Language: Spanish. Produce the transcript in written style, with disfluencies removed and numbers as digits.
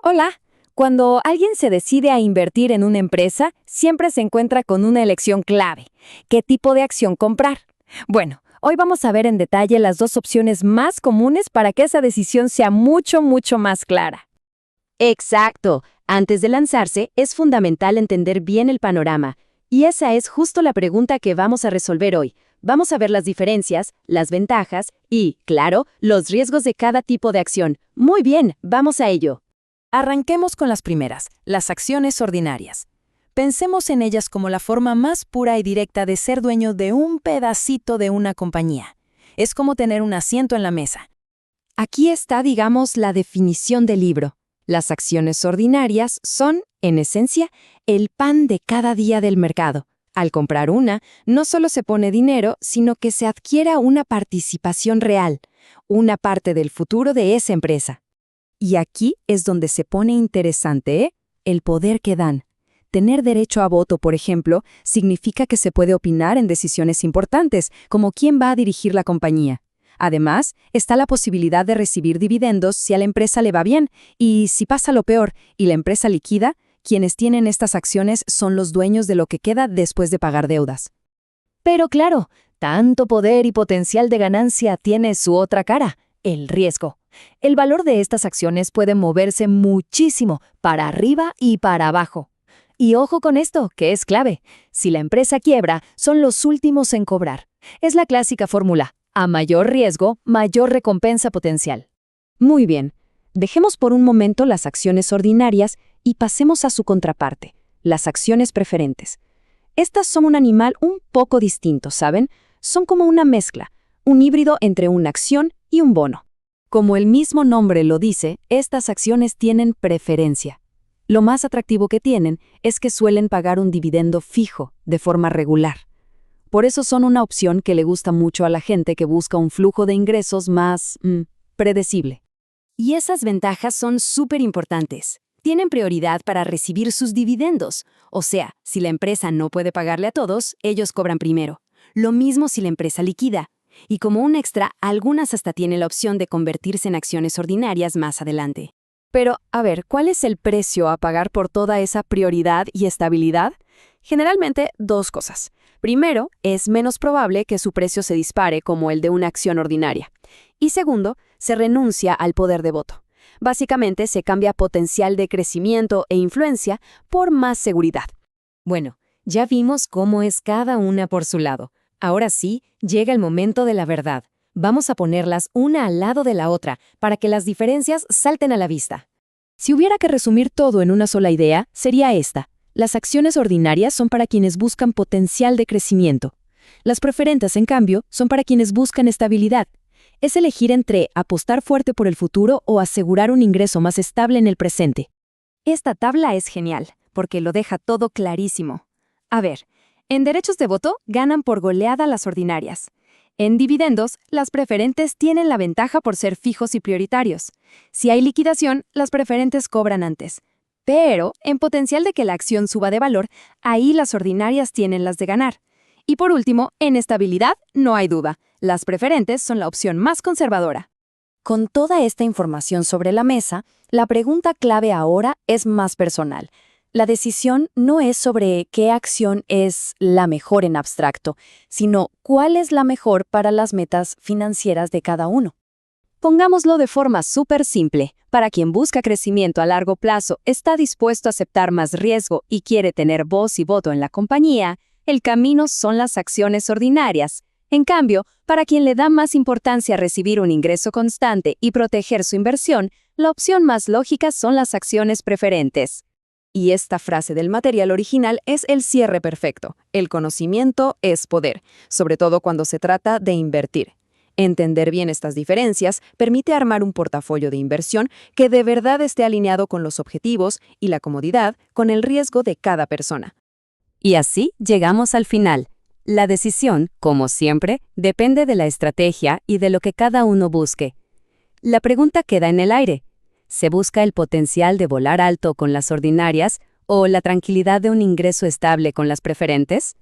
Hola. Cuando alguien se decide a invertir en una empresa, siempre se encuentra con una elección clave. ¿Qué tipo de acción comprar? Bueno, hoy vamos a ver en detalle las dos opciones más comunes para que esa decisión sea mucho más clara. Exacto. Antes de lanzarse, es fundamental entender bien el panorama. Y esa es justo la pregunta que vamos a resolver hoy. Vamos a ver las diferencias, las ventajas y, claro, los riesgos de cada tipo de acción. Muy bien, vamos a ello. Arranquemos con las primeras, las acciones ordinarias. Pensemos en ellas como la forma más pura y directa de ser dueño de un pedacito de una compañía. Es como tener un asiento en la mesa. Aquí está, digamos, la definición del libro. Las acciones ordinarias son, en esencia, el pan de cada día del mercado. Al comprar una, no solo se pone dinero, sino que se adquiere una participación real, una parte del futuro de esa empresa. Y aquí es donde se pone interesante, ¿eh? El poder que dan. Tener derecho a voto, por ejemplo, significa que se puede opinar en decisiones importantes, como quién va a dirigir la compañía. Además, está la posibilidad de recibir dividendos si a la empresa le va bien, y si pasa lo peor y la empresa liquida, quienes tienen estas acciones son los dueños de lo que queda después de pagar deudas. Pero claro, tanto poder y potencial de ganancia tiene su otra cara, el riesgo. El valor de estas acciones puede moverse muchísimo, para arriba y para abajo. Y ojo con esto, que es clave. Si la empresa quiebra, son los últimos en cobrar. Es la clásica fórmula: a mayor riesgo, mayor recompensa potencial. Muy bien. Dejemos por un momento las acciones ordinarias y pasemos a su contraparte, las acciones preferentes. Estas son un animal un poco distinto, ¿saben? Son como una mezcla, un híbrido entre una acción y un bono. Como el mismo nombre lo dice, estas acciones tienen preferencia. Lo más atractivo que tienen es que suelen pagar un dividendo fijo, de forma regular. Por eso son una opción que le gusta mucho a la gente que busca un flujo de ingresos más predecible. Y esas ventajas son súper importantes. Tienen prioridad para recibir sus dividendos. O sea, si la empresa no puede pagarle a todos, ellos cobran primero. Lo mismo si la empresa liquida. Y como un extra, algunas hasta tienen la opción de convertirse en acciones ordinarias más adelante. Pero, a ver, ¿cuál es el precio a pagar por toda esa prioridad y estabilidad? Generalmente, dos cosas. Primero, es menos probable que su precio se dispare como el de una acción ordinaria. Y segundo, se renuncia al poder de voto. Básicamente, se cambia potencial de crecimiento e influencia por más seguridad. Bueno, ya vimos cómo es cada una por su lado. Ahora sí, llega el momento de la verdad. Vamos a ponerlas una al lado de la otra para que las diferencias salten a la vista. Si hubiera que resumir todo en una sola idea, sería esta. Las acciones ordinarias son para quienes buscan potencial de crecimiento. Las preferentes, en cambio, son para quienes buscan estabilidad. Es elegir entre apostar fuerte por el futuro o asegurar un ingreso más estable en el presente. Esta tabla es genial, porque lo deja todo clarísimo. A ver, en derechos de voto ganan por goleada las ordinarias. En dividendos, las preferentes tienen la ventaja por ser fijos y prioritarios. Si hay liquidación, las preferentes cobran antes. Pero, en potencial de que la acción suba de valor, ahí las ordinarias tienen las de ganar. Y por último, en estabilidad, no hay duda. Las preferentes son la opción más conservadora. Con toda esta información sobre la mesa, la pregunta clave ahora es más personal. La decisión no es sobre qué acción es la mejor en abstracto, sino cuál es la mejor para las metas financieras de cada uno. Pongámoslo de forma súper simple. Para quien busca crecimiento a largo plazo, está dispuesto a aceptar más riesgo y quiere tener voz y voto en la compañía, el camino son las acciones ordinarias. En cambio, para quien le da más importancia a recibir un ingreso constante y proteger su inversión, la opción más lógica son las acciones preferentes. Y esta frase del material original es el cierre perfecto. El conocimiento es poder, sobre todo cuando se trata de invertir. Entender bien estas diferencias permite armar un portafolio de inversión que de verdad esté alineado con los objetivos y la comodidad con el riesgo de cada persona. Y así llegamos al final. La decisión, como siempre, depende de la estrategia y de lo que cada uno busque. La pregunta queda en el aire. ¿Se busca el potencial de volar alto con las ordinarias o la tranquilidad de un ingreso estable con las preferentes?